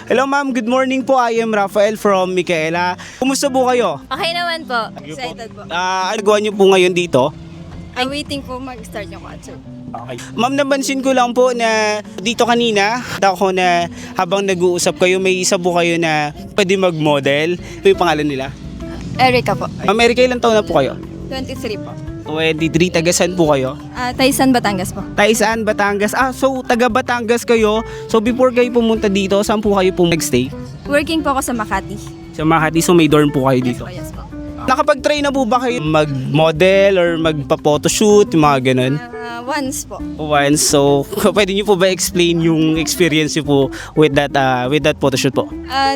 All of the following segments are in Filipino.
Hello ma'am, good morning po. I am Rafael from Micaela. Kumusta po kayo? Okay naman po. Excited po. Ano gawa niyo po ngayon dito? I'm waiting po mag-start yung concert. Okay. Ma'am, nabansin ko lang po na dito kanina, ako na habang nag-uusap kayo, may isa po kayo na pwede mag-model. Ito yung pangalan nila. Erica po. Ma'am, Erica, ilang taon na po kayo? 23 po. 23, tagasan po kayo? Taysan, Batangas po. Taisan, Batangas. So taga Batangas kayo. So before kayo pumunta dito, saan po kayo po nag-stay? Working po ako sa Makati. Sa Makati, so may dorm po kayo Yes dito. po, yes po. Nakapag-try na po ba kayo mag-model or magpa-photoshoot, yung mga ganun? Once po. Once, so pwede niyo po ba explain yung experience niyo po with that photoshoot po?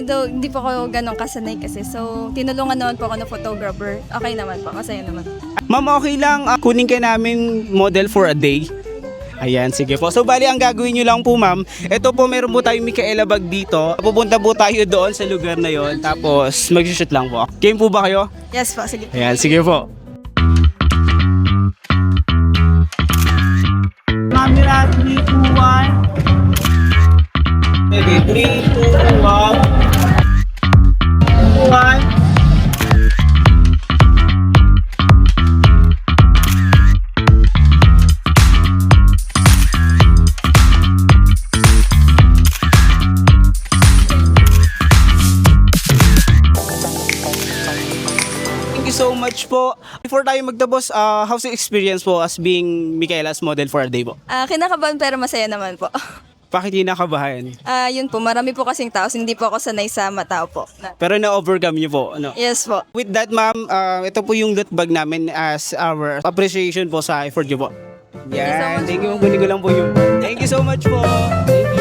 Though hindi po ako ganun kasanay kasi. So, tinulungan naman po ako ng photographer. Okay naman po. Masaya naman. Ma'am, okay lang, kunin ka namin model for a day. Ayan, sige po. So, bali, ang gagawin nyo lang po, ma'am, ito po, meron po tayong Micaela bag dito. Pupunta po tayo doon sa lugar na yon. Tapos, mag-shoot lang po. Game po ba kayo? Yes po, sige. Ayan, sige po. Camera, 3, 2, 1. Ready, 3, 2, 1. 1. Thank you so much po. Before tayo magtapos, how's the experience po as being Micaela's model for a day po? Kinakabahan pero masaya naman po. Bakit hindi nakabahan? Yun po, marami po kasing tao. Hindi po ako sanay sa matao po. Pero na-overcome niyo po, ano? Yes po. With that, ma'am, ito po yung loot bag namin as our appreciation po sa effort niyo po. you so much Thank you. Kunin ko lang po yung. Thank you so much po. Thank you.